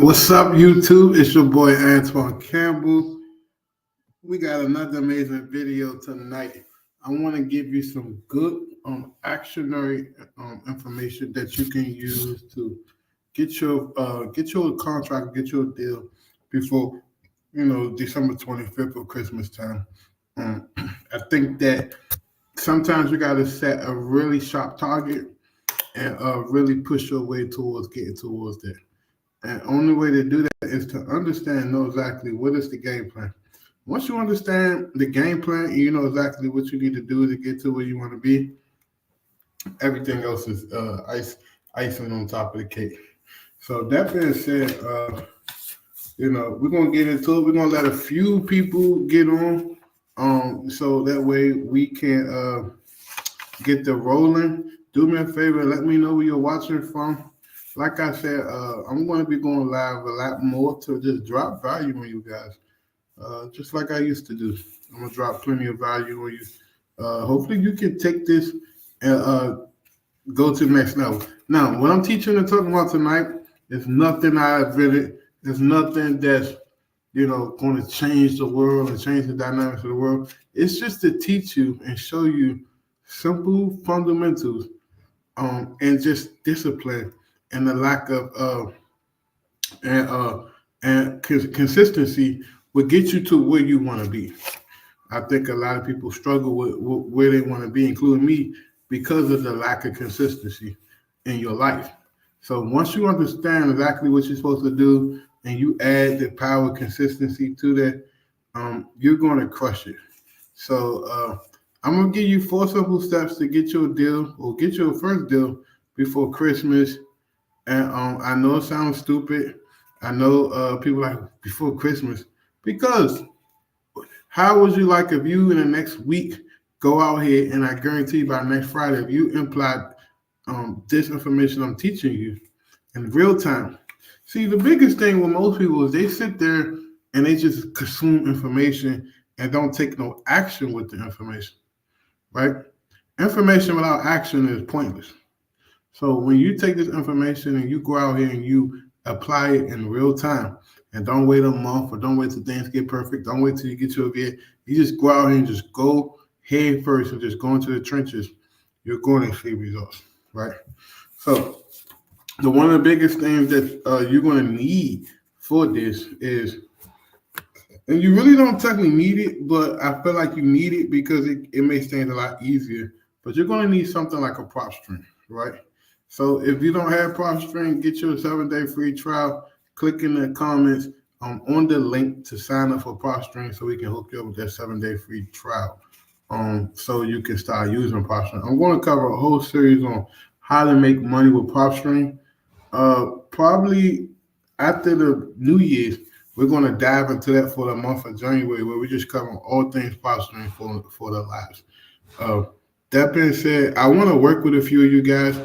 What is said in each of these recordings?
What's up, YouTube? It's your boy Antoine Campbell. We got another amazing video tonight. I want to give you some good actionary information that you can use to get your contract, get your deal before December 25th or Christmas time. I think that sometimes you got to set a really sharp target and really push your way towards getting towards that. And only way to do that is to understand, know exactly what is the game plan. Once you understand the game plan and you know exactly what you need to do to get to where you want to be, everything else is icing on top of the cake. So that being said, we're gonna get into it. We're gonna let a few people get on, so that way we can get the rolling. Do me a favor, let me know where you're watching from. Like I said, I'm going to be going live a lot more to just drop value on you guys, just like I used to do. I'm going to drop plenty of value on you. Hopefully, you can take this and go to the next level. Now, what I'm teaching and talking about tonight is nothing I invented. It's nothing that's going to change the world and change the dynamics of the world. It's just to teach you and show you simple fundamentals, and just discipline and the lack of consistency will get you to where you want to be. I think a lot of people struggle with where they want to be, including me, because of the lack of consistency in your life. So once you understand exactly what you're supposed to do and you add the power of consistency to that, you're going to crush it. So I'm going to give you 4 simple steps to get your deal or get your first deal before Christmas. And I know it sounds stupid. I know people like before Christmas, because how would you like if you in the next week go out here and I guarantee you by next Friday, if you imply this information I'm teaching you in real time. See, the biggest thing with most people is they sit there and they just consume information and don't take no action with the information, right? Information without action is pointless. So when you take this information and you go out here and you apply it in real time, and don't wait a month or don't wait till things get perfect, don't wait till you get your VA, you just go out here and just go head first and just go into the trenches, you're going to see results, right? So one of the biggest things that you're going to need for this is, and you really don't technically need it, but I feel like you need it because it makes things a lot easier, but you're going to need something like a prop string, right? So if you don't have prop string, get your 7-day free trial. Click in the comments on the link to sign up for prop string so we can hook you up with that 7-day free trial. So you can start using prop string. I'm going to cover a whole series on how to make money with prop string. Probably after the New Year's, we're going to dive into that for the month of January, where we just cover all things prop string for the lives. That being said, I want to work with a few of you guys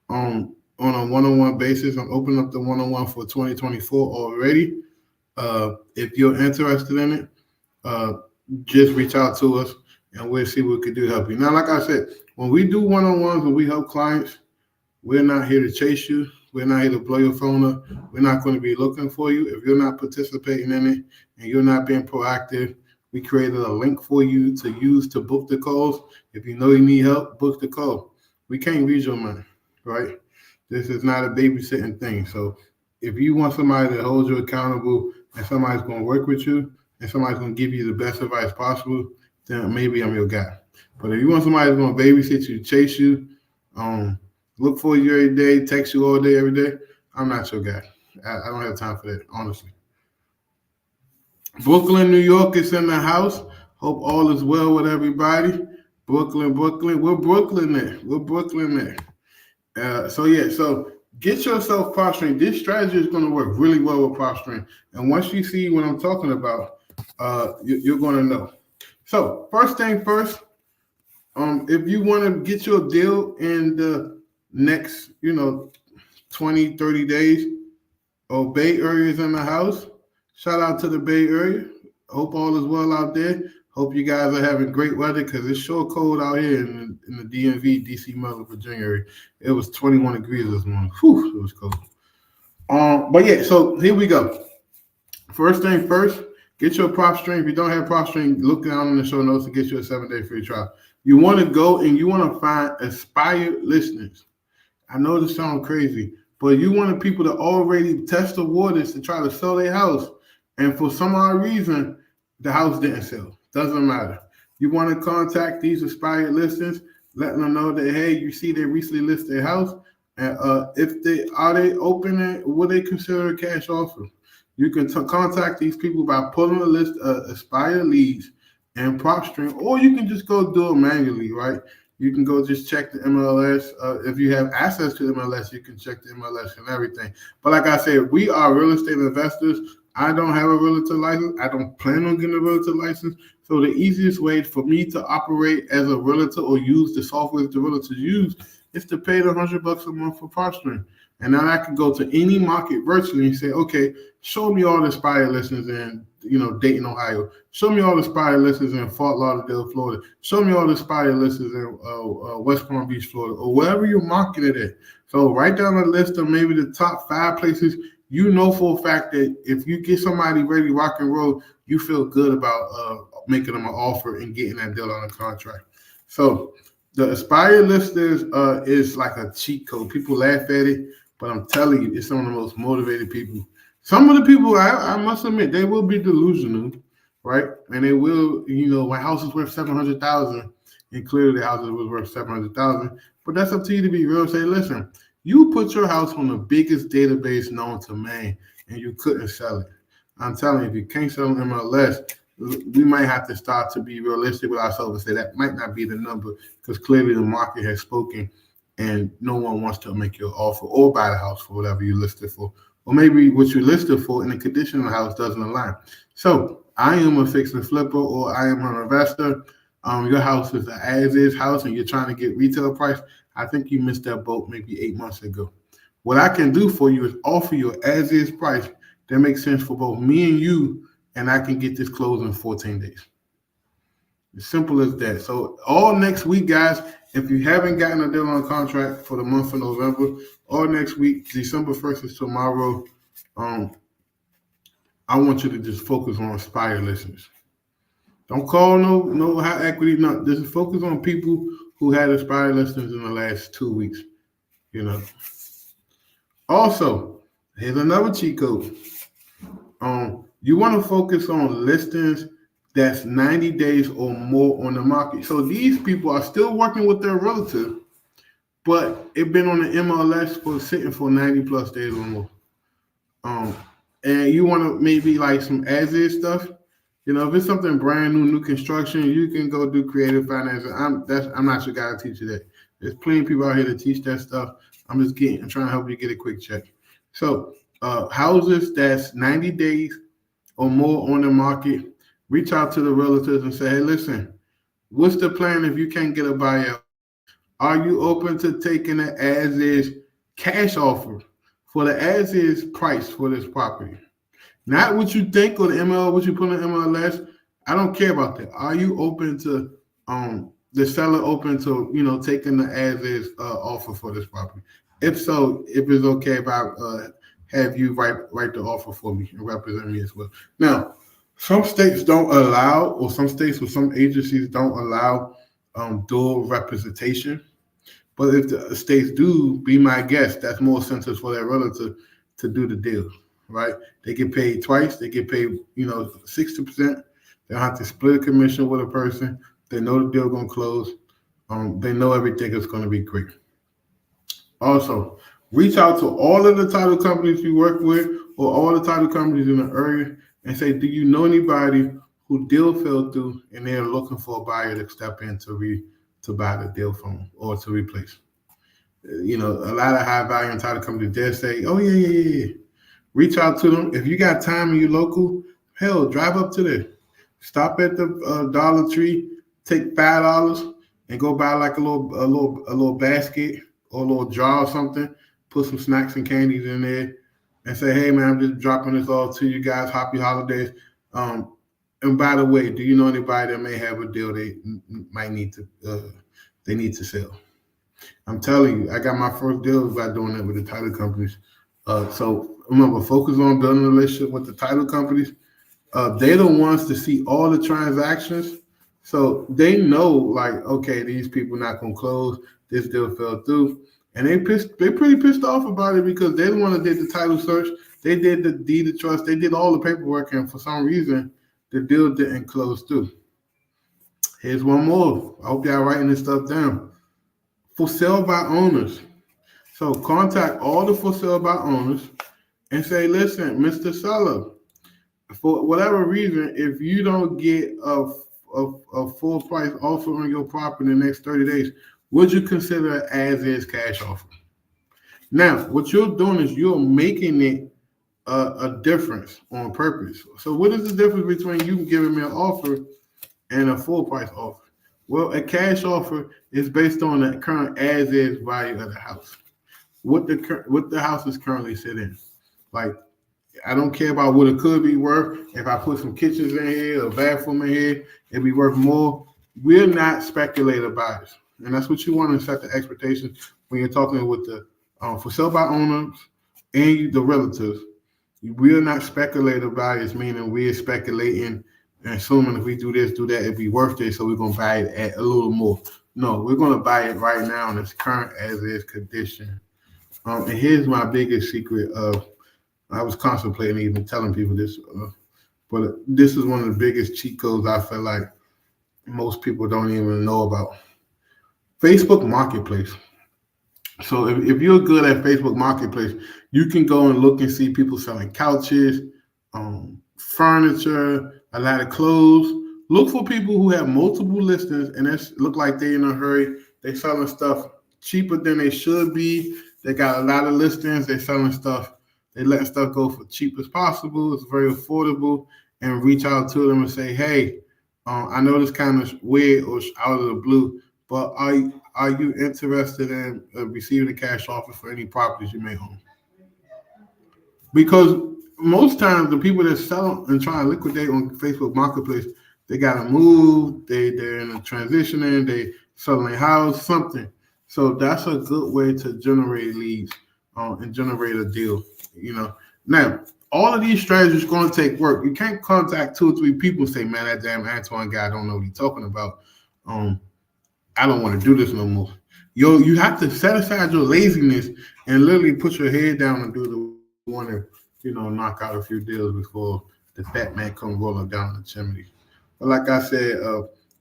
on a one-on-one basis. I'm opening up the one-on-one for 2024 already. If you're interested in it, just reach out to us and we'll see what we can do to help you. Now, like I said, when we do one-on-ones, when we help clients, we're not here to chase you. We're not here to blow your phone up. We're not going to be looking for you. If you're not participating in it and you're not being proactive, we created a link for you to use to book the calls. If you know you need help, book the call. We can't read your mind, right? This is not a babysitting thing. So if you want somebody to hold you accountable and somebody's going to work with you and somebody's going to give you the best advice possible, then maybe I'm your guy. But if you want somebody who's going to babysit you, chase you, look for you every day, text you all day, every day, I'm not your guy. I don't have time for that, honestly. Brooklyn, New York is in the house. Hope all is well with everybody. Brooklyn. We're Brooklyn there. So get yourself posturing. This strategy is going to work really well with posturing. And once you see what I'm talking about, you're going to know. So first thing first, if you want to get your deal in the next, 20, 30 days, Bay Area is in the house. Shout out to the Bay Area. Hope all is well out there. Hope you guys are having great weather because it's sure cold out here in the DMV, DC, Maryland, Virginia area. It was 21 degrees this morning. Whew, it was cold. But yeah, so here we go. First thing first, get your prop stream. If you don't have prop stream, look down in the show notes to get you a 7-day free trial. You want to go and you want to find aspired listeners. I know this sounds crazy, but you wanted people to already test the waters to try to sell their house, and for some odd reason, the house didn't sell. Doesn't matter. You want to contact these aspired listers, letting them know that hey, you see they recently listed their house, and if they are they open it, will they consider a cash offer? You can contact these people by pulling a list of aspired leads and prop stream, or you can just go do it manually, right? You can go just check the MLS. If you have access to the MLS, you can check the MLS and everything. But like I said, we are real estate investors. I don't have a realtor license. I don't plan on getting a realtor license. So the easiest way for me to operate as a realtor or use the software that the realtors use is to pay the $100 a month for prop stream. And then I can go to any market virtually and say, okay, show me all the aspired listeners in, Dayton, Ohio. Show me all the aspired listeners in Fort Lauderdale, Florida. Show me all the aspired listeners in West Palm Beach, Florida, or wherever you're marketed at. So write down a list of maybe the top 5 places you know for a fact that if you get somebody ready to rock and roll, you feel good about making them an offer and getting that deal on a contract. So the aspired listeners is like a cheat code. People laugh at it, but I'm telling you, it's some of the most motivated people. Some of the people, I must admit, they will be delusional, right? And they will, my house is worth $700,000, and clearly the house was worth $700,000. But that's up to you to be real. Say, listen, you put your house on the biggest database known to man, and you couldn't sell it. I'm telling you, if you can't sell MLS, we might have to start to be realistic with ourselves and say that might not be the number because clearly the market has spoken and no one wants to make you an offer or buy the house for whatever you listed for. Or maybe what you listed for in the condition of the house doesn't align. So I am a fix and flipper or I am an investor. Your house is an as-is house and you're trying to get retail price. I think you missed that boat maybe 8 months ago. What I can do for you is offer you an as-is price that makes sense for both me and you, and I can get this closed in 14 days. As simple as that. So all next week, guys, if you haven't gotten a deal on contract for the month of November, all next week, December 1st is tomorrow, I want you to just focus on aspired listeners. Don't call no high equity, no. Just focus on people who had aspired listeners in the last 2 weeks, Also, here's another cheat code. You want to focus on listings that's 90 days or more on the market. So these people are still working with their relative, but it's been on the MLS for sitting for 90 plus days or more. And you want to maybe like some as-is stuff. If it's something brand new construction, you can go do creative finance. I'm not your guy to teach you that. There's plenty of people out here to teach that stuff. I'm trying to help you get a quick check. So houses that's 90 days or more on the market, reach out to the realtors and say, hey, listen, what's the plan if you can't get a buyer? Are you open to taking an as-is cash offer for the as-is price for this property? Not what you think or what you put in MLS. I don't care about that. Are you open to the seller open to taking the as-is offer for this property? If so, if it's okay if I have you write the offer for me and represent me as well. Now, some states don't allow, or some states or some agencies don't allow dual representation. But if the states do, be my guest. That's more incentive for that relative to do the deal, right? They get paid twice. They get paid, 60%. They don't have to split a commission with a person. They know the deal going to close. They know everything is going to be great. Also, reach out to all of the title companies you work with or all the title companies in the area and say, do you know anybody who deal fell through and they're looking for a buyer to step in to buy the deal from them or to replace? A lot of high value title companies, they'll say, oh, yeah. Reach out to them. If you got time and you're local, hell, drive up to there. Stop at the Dollar Tree, take $5 and go buy like a little basket or a little jar or something, put some snacks and candies in there and say, hey, man, I'm just dropping this all to you guys. Happy holidays. And by the way, do you know anybody that may have a deal they might need to sell? I'm telling you, I got my first deal by doing that with the title companies So remember, focus on building a relationship with the title companies. They're the ones to see all the transactions. So they know, like, okay, these people not gonna close. This deal fell through, and they're pretty pissed off about it because they're the one that did the title search. They did the deed of trust. They did all the paperwork, and for some reason, the deal didn't close through. Here's one more. I hope y'all writing this stuff down. For sale by owners. So contact all the for sale by owners and say, listen, Mr. Seller, for whatever reason, if you don't get a full price offer on your property in the next 30 days, would you consider it as is cash offer? Now, what you're doing is you're making it a difference on purpose. So what is the difference between you giving me an offer and a full price offer? Well, a cash offer is based on the current as is value of the house. What the house is currently sitting. Like, I don't care about what it could be worth. If I put some kitchens in here, a bathroom in here, it'd be worth more. We're not speculative buyers. And that's what you want to set the expectations when you're talking with the for sale by owners and the relatives. We're not speculative buyers, meaning we're speculating and assuming if we do this, do that, it'd be worth it, so we're going to buy it at a little more. No, we're going to buy it right now in its current as is condition. And here's my biggest secret of I was contemplating even telling people this, but this is one of the biggest cheat codes I feel like most people don't even know about. Facebook Marketplace. So if you're good at Facebook Marketplace, you can go and look and see people selling couches, furniture, a lot of clothes. Look for people who have multiple listings and it look like they're in a hurry. They're selling stuff cheaper than they should be. They got a lot of listings. They're selling stuff. They let stuff go for cheap as possible. It's very affordable. And reach out to them and say, hey, I know this kind of weird or out of the blue, but are you interested in receiving a cash offer for any properties you may own? Because most times the people that sell and try to liquidate on Facebook Marketplace, they got to move. They're in a transitioning. They selling a house, something. So that's a good way to generate leads and generate a deal. Now, all of these strategies are going to take work. You can't contact 2 or 3 people and say, man, that damn Antoine guy, I don't know what he's talking about. I don't want to do this no more. You have to set aside your laziness and literally put your head down and do the one to, knock out a few deals before the fat man come rolling down the chimney. But like I said,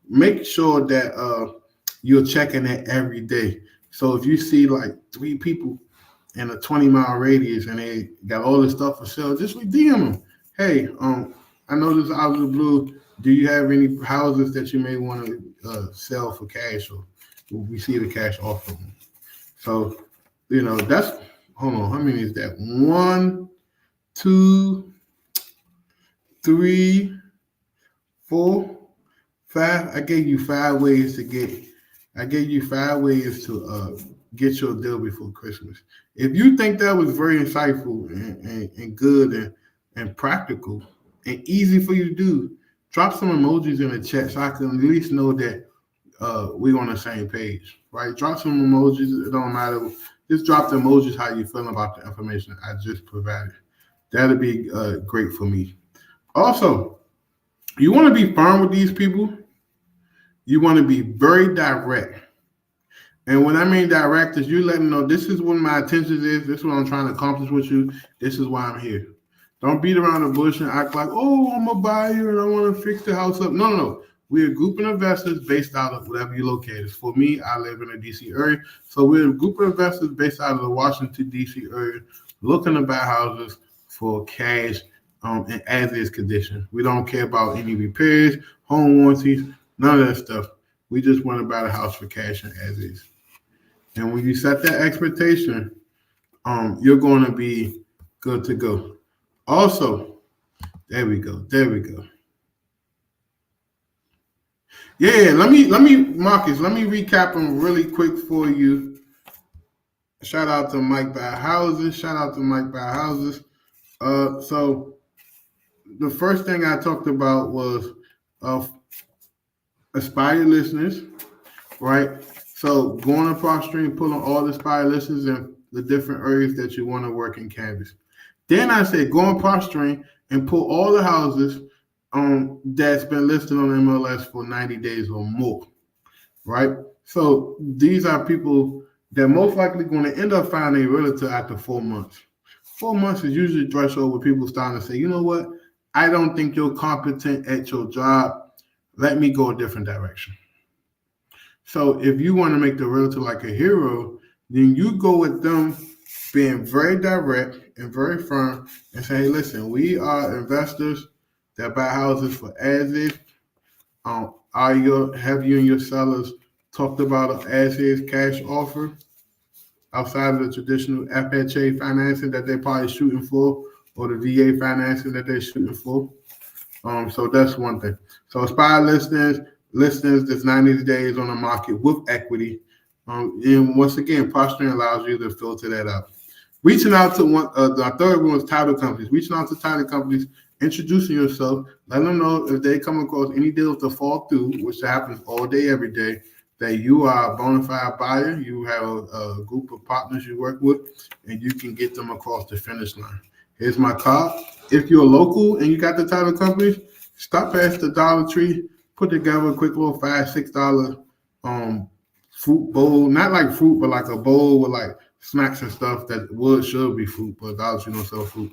make sure that you're checking it every day. So if you see like 3 people in a 20-mile radius and they got all this stuff for sale, just DM them. Hey, I know this out of the blue. Do you have any houses that you may want to sell for cash or receive a cash offer? So, that's, hold on, how many is that? 1, 2, 3, 4, 5. I gave you 5 ways to get your deal before Christmas. If you think that was very insightful and good and practical and easy for you to do, drop some emojis in the chat so I can at least know that we're on the same page, right? Drop some emojis. It don't matter. Just drop the emojis how you feeling about the information I just provided. That'll be great for me. Also, you want to be firm with these people. You want to be very direct. And when I mean direct is you let them know this is what my intentions is. This is what I'm trying to accomplish with you. This is why I'm here. Don't beat around the bush and act like, oh, I'm a buyer and I want to fix the house up. No. We're a group of investors based out of whatever you're located. For me, I live in the D.C. area. So we're a group of investors based out of the Washington, D.C. area looking to buy houses for cash in as-is condition. We don't care about any repairs, home warranties, none of that stuff. We just want to buy the house for cash and as-is. And when you set that expectation, you're going to be good to go. Also, there we go. Yeah, let me, Marcus, let me recap them really quick for you. Shout out to Mike Buy Houses. So the first thing I talked about was Aspire listeners, right? So going across stream, pulling all the Aspire listeners and the different areas that you want to work in Canvas. Then I say go on Posturing and pull all the houses that's been listed on MLS for 90 days or more, right? So these are people that most likely going to end up finding a realtor after 4 months. 4 months is usually the threshold where people starting to say, you know what, I don't think you're competent at your job. Let me go a different direction. So if you want to make the realtor like a hero, then you go with them being very direct and very firm and say, hey, listen, we are investors that buy houses for as is. Have you and your sellers talked about an as is cash offer outside of the traditional FHA financing that they're probably shooting for, or the VA financing that they're shooting for? So that's one thing. So expired listings that's 90 days on the market with equity. And once again, Posturing allows you to filter that out. Reaching out to the third one was title companies. Reaching out to title companies, introducing yourself, let them know if they come across any deals to fall through, which happens all day, every day, that you are a bona fide buyer. You have a group of partners you work with, and you can get them across the finish line. Here's my card. If you're local and you got the title companies, stop past the Dollar Tree, put together a quick little $5-6 fruit bowl, not like fruit, but like a bowl with like snacks and stuff that should be fruit, but Dollar Tree don't sell fruit.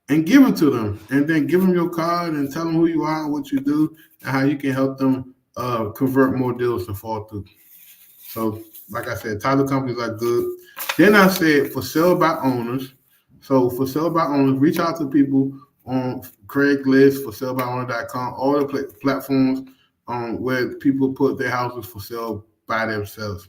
And give it to them, and then give them your card and tell them who you are and what you do and how you can help them convert more deals to fall through. So, like I said, title companies are good. Then I said for sale by owners. So for sale by owners, reach out to people on Craigslist, for salebyowner.com, all the platforms where people put their houses for sale by themselves.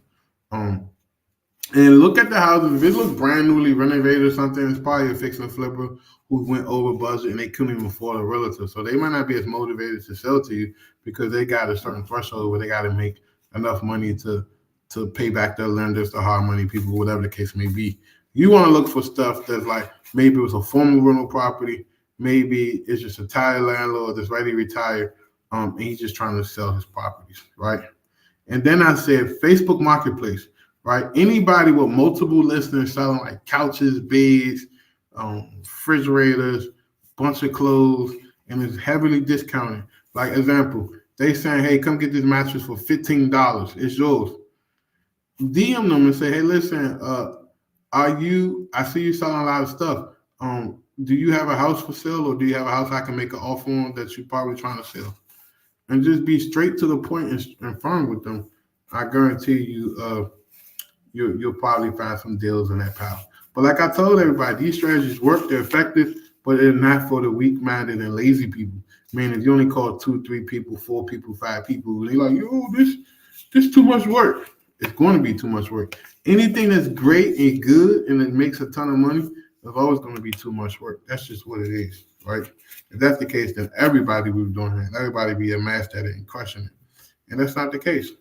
And look at the houses. If it looks brand newly renovated or something, it's probably a fix and flipper who went over budget and they couldn't even afford a realtor. So they might not be as motivated to sell to you because they got a certain threshold where they got to make enough money to pay back their lenders, the hard money people, whatever the case may be. You want to look for stuff that's like maybe it was a former rental property, maybe it's just a tired landlord that's ready to retire, and he's just trying to sell his properties, right? And then I said Facebook Marketplace. Right, anybody with multiple listings selling like couches, beds, refrigerators, bunch of clothes, and it's heavily discounted. Like example, they saying, "Hey, come get this mattress for $15. It's yours." DM them and say, "Hey, listen, I see you selling a lot of stuff. Do you have a house for sale, or do you have a house I can make an offer on that you're probably trying to sell?" And just be straight to the point and firm with them. I guarantee you. You'll probably find some deals in that power. But like I told everybody, these strategies work, they're effective, but they're not for the weak-minded and lazy people. Man, if you only call 2, 3 people, 4 people, 5 people, they're like, yo, this too much work. It's going to be too much work. Anything that's great and good and it makes a ton of money, there's always going to be too much work. That's just what it is, right? If that's the case, then everybody would be doing that. Everybody be a master at it and crushing it. And that's not the case.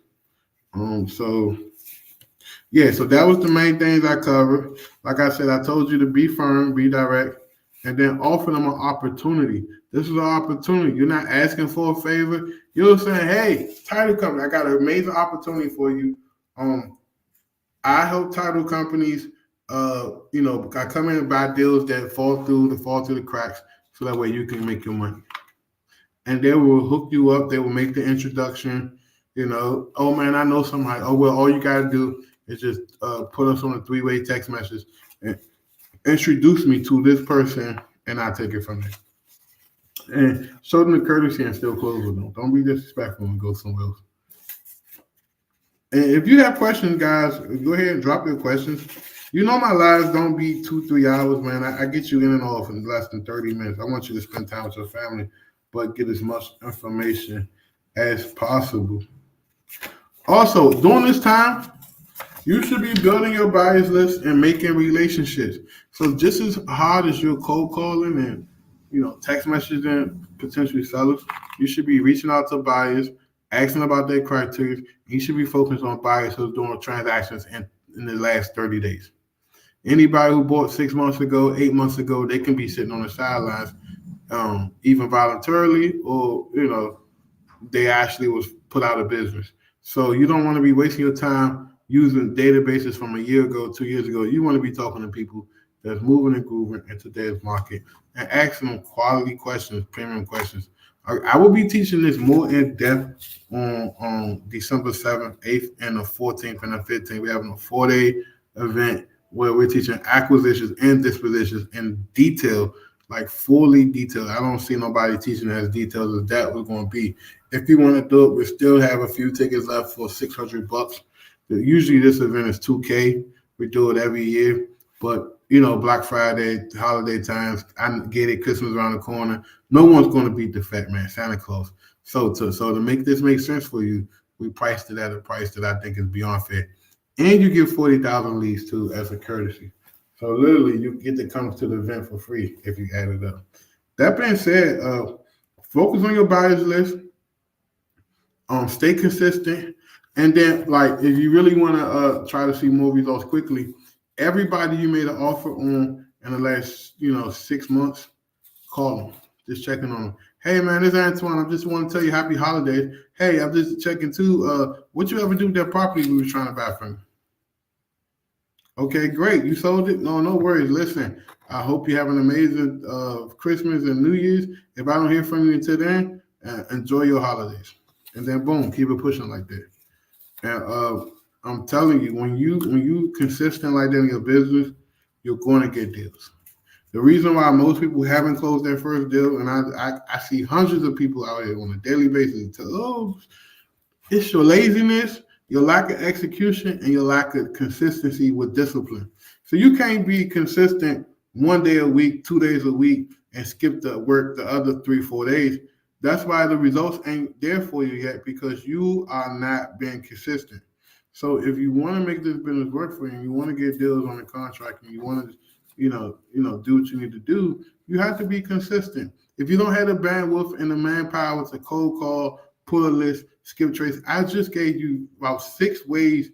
So that was the main things I covered. Like I said, I told you to be firm, be direct, and then offer them an opportunity. This is an opportunity. You're not asking for a favor. You're saying, hey, title company, I got an amazing opportunity for you. I help title companies, I come in and buy deals that fall through the cracks so that way you can make your money. And they will hook you up. They will make the introduction. Oh, man, I know somebody. Oh, well, all you got to do is just put us on a 3-way text message and introduce me to this person, and I'll take it from there. And show them the courtesy and still close with them. Don't be disrespectful and go somewhere else. And if you have questions, guys, go ahead and drop your questions. My lives don't be 2-3 hours, man. I get you in and off in less than 30 minutes. I want you to spend time with your family, but get as much information as possible. Also, during this time, you should be building your buyers list and making relationships. So just as hard as you're cold calling and text messaging potential sellers, you should be reaching out to buyers, asking about their criteria. You should be focused on buyers who's doing transactions in the last 30 days. Anybody who bought 6 months ago, 8 months ago, they can be sitting on the sidelines, even voluntarily, or they actually was put out of business. So you don't want to be wasting your time, using databases from a year ago, 2 years ago. You want to be talking to people that's moving and grooving in today's market and asking them quality questions, premium questions. I will be teaching this more in depth on December 7th, 8th, and the 14th and the 15th. We're having a 4-day event where we're teaching acquisitions and dispositions in detail, like fully detailed. I don't see nobody teaching as detailed as that we're going to be. If you want to do it, we still have a few tickets left for $600. Usually this event is $2K. We do it every year, but Black Friday, holiday times, I get it, Christmas around the corner. No one's going to beat the fat man, Santa Claus. So to make this make sense for you, we priced it at a price that I think is beyond fair. And you get 40,000 leads too as a courtesy. So literally you get to come to the event for free if you add it up. That being said, focus on your buyers list. Stay consistent. And then, like, if you really want to try to see more results quickly, everybody you made an offer on in the last, 6 months, call them. Just checking on them. Hey, man, this is Antoine. I just want to tell you happy holidays. Hey, I'm just checking too. What you ever do with that property we were trying to buy from you? Okay, great. You sold it? No worries. Listen, I hope you have an amazing Christmas and New Year's. If I don't hear from you until then, enjoy your holidays. And then boom, keep it pushing like that. And I'm telling you, when you consistent like that in your business, you're going to get deals. The reason why most people haven't closed their first deal, and I see hundreds of people out here on a daily basis tell, it's your laziness, your lack of execution, and your lack of consistency with discipline. So you can't be consistent 1 day a week, 2 days a week, and skip the work the other 3-4 days. That's why the results ain't there for you yet, because you are not being consistent. So if you want to make this business work for you, and you want to get deals on the contract, and you want to, do what you need to do, you have to be consistent. If you don't have the bandwidth and the manpower to cold call, pull a list, skip trace, I just gave you about 6 ways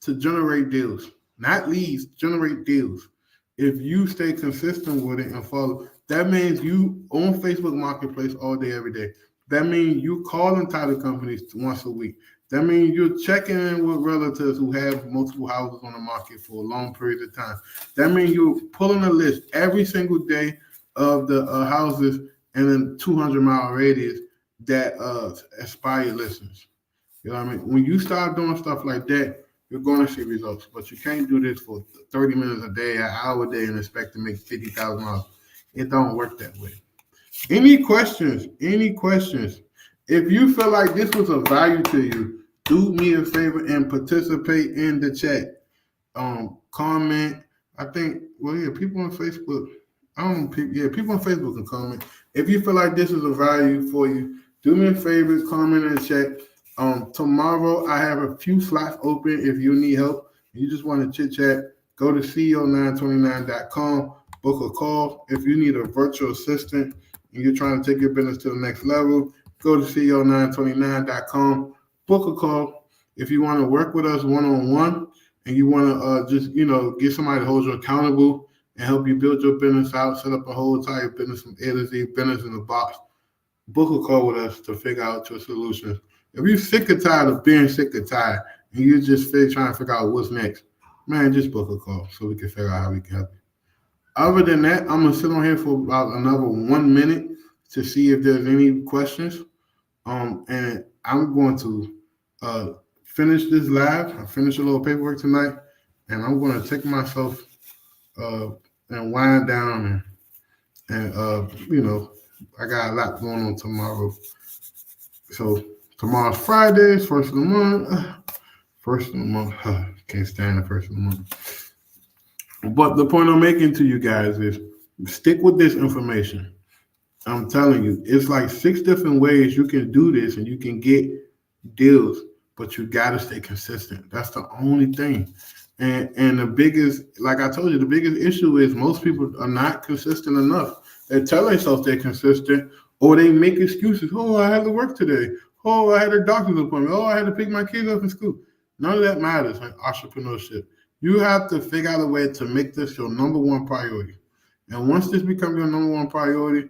to generate deals, not leads, generate deals. If you stay consistent with it and follow, that means you on Facebook Marketplace all day, every day. That means you calling title companies once a week. That means you're checking in with relatives who have multiple houses on the market for a long period of time. That means you're pulling a list every single day of the houses in a 200-mile radius that aspire listeners. You know what I mean? When you start doing stuff like that, you're going to see results. But you can't do this for 30 minutes a day, an hour a day, and expect to make $50,000. It don't work that way. Any questions? If you feel like this was of value to you, do me a favor and participate in the chat. Comment. I think, people on Facebook. People on Facebook can comment. If you feel like this is a value for you, do me a favor, comment in the chat. Tomorrow I have a few slots open. If you need help, you just want to chit chat, go to CEO929.com, book a call. If you need a virtual assistant and you're trying to take your business to the next level, go to CEO929.com, book a call. If you want to work with us one-on-one and you want to just, get somebody to hold you accountable and help you build your business out, set up a whole entire business from A to Z, business in the box, book a call with us to figure out your solutions. If you're sick or tired of being sick or tired and you're just trying to figure out what's next, man, just book a call so we can figure out how we can help you. Other than that, I'm going to sit on here for about another 1 minute to see if there's any questions. And I'm going to finish this live. I finished a little paperwork tonight, and I'm going to take myself and wind down. And I got a lot going on tomorrow. So tomorrow's Friday, first of the month. Can't stand the first of the month. But the point I'm making to you guys is stick with this information. I'm telling you, it's like 6 different ways you can do this and you can get deals, but you got to stay consistent. That's the only thing. And the biggest, like I told you, the biggest issue is most people are not consistent enough. They tell themselves they're consistent, or they make excuses. Oh, I had to work today. Oh, I had a doctor's appointment. Oh, I had to pick my kids up from school. None of that matters in entrepreneurship. You have to figure out a way to make this your number one priority. And once this becomes your number one priority,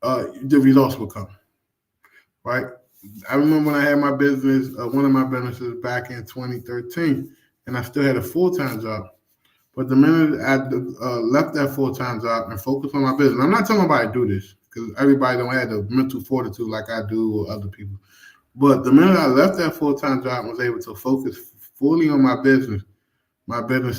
the results will come, right? I remember when I had my business, one of my businesses back in 2013, and I still had a full-time job. But the minute I left that full-time job and focused on my business, I'm not telling nobody to do this because everybody don't have the mental fortitude like I do or other people. But the minute I left that full-time job and was able to focus fully on my business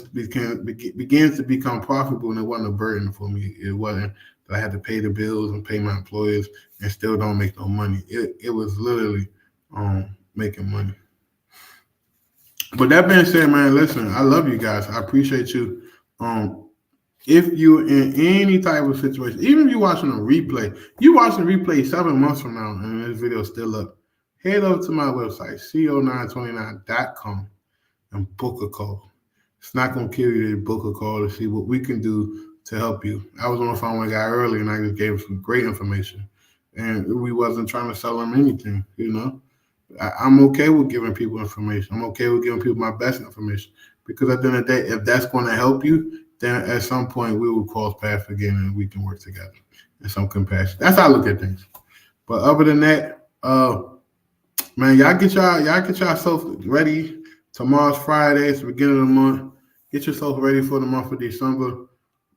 begins to become profitable, and it wasn't a burden for me. It wasn't that I had to pay the bills and pay my employers and still don't make no money. It was literally making money. But that being said, man, listen, I love you guys. I appreciate you. If you're in any type of situation, even if you're watching a replay, you watching a replay 7 months from now and this video is still up, head over to my website, co929.com, and book a call. It's not going to kill you to book a call to see what we can do to help you. I was on the phone with a guy earlier, and I just gave him some great information. And we wasn't trying to sell him anything, you know. I'm okay with giving people information. I'm okay with giving people my best information. Because at the end of the day, if that's going to help you, then at some point we will cross paths again and we can work together in some compassion. That's how I look at things. But other than that, man, y'all get yourself ready. Tomorrow's Friday. It's the beginning of the month. Get yourself ready for the month of December.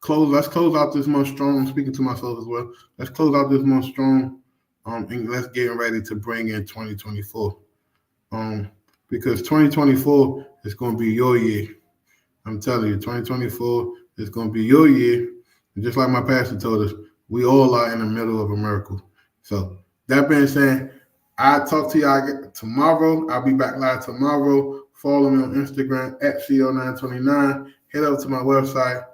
Let's close out this month strong. I'm speaking to myself as well. Let's close out this month strong. And let's get ready to bring in 2024. Because 2024 is going to be your year. I'm telling you, 2024 is going to be your year. And just like my pastor told us, we all are in the middle of a miracle. So that being said, I'll talk to y'all tomorrow. I'll be back live tomorrow. Follow me on Instagram at CO929. Head over to my website.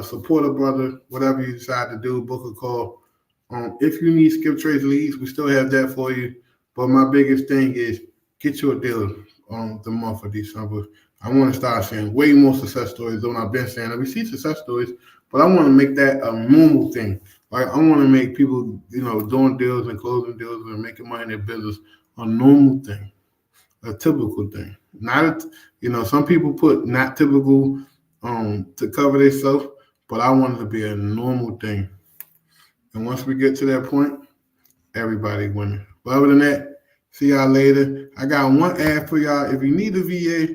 Support a brother, whatever you decide to do, book a call. If you need skip trades leads, we still have that for you. But my biggest thing is get you a deal on the month of December. I want to start seeing way more success stories than I've been saying. We see success stories, but I want to make that a normal thing. Like I want to make people, doing deals and closing deals and making money in their business a normal thing, a typical thing. Not, some people put not typical to cover themselves, but I want it to be a normal thing. And once we get to that point, everybody winning. But other than that, see y'all later. I got one ad for y'all. If you need a VA,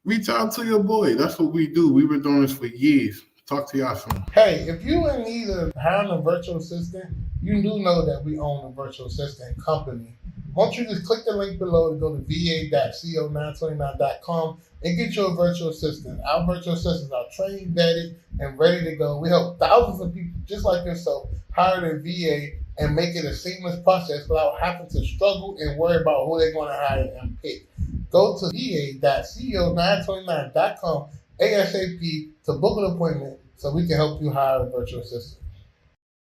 reach out to your boy. That's what we do. We've been doing this for years. Talk to y'all soon. Hey, if you in need of hiring a virtual assistant, you do know that we own a virtual assistant company. Why don't you just click the link below to go to va.co929.com and get your virtual assistant. Our virtual assistants are trained, vetted, and ready to go. We help thousands of people just like yourself hire their VA and make it a seamless process without having to struggle and worry about who they're going to hire and pick. Go to va.co929.com ASAP to book an appointment so we can help you hire a virtual assistant.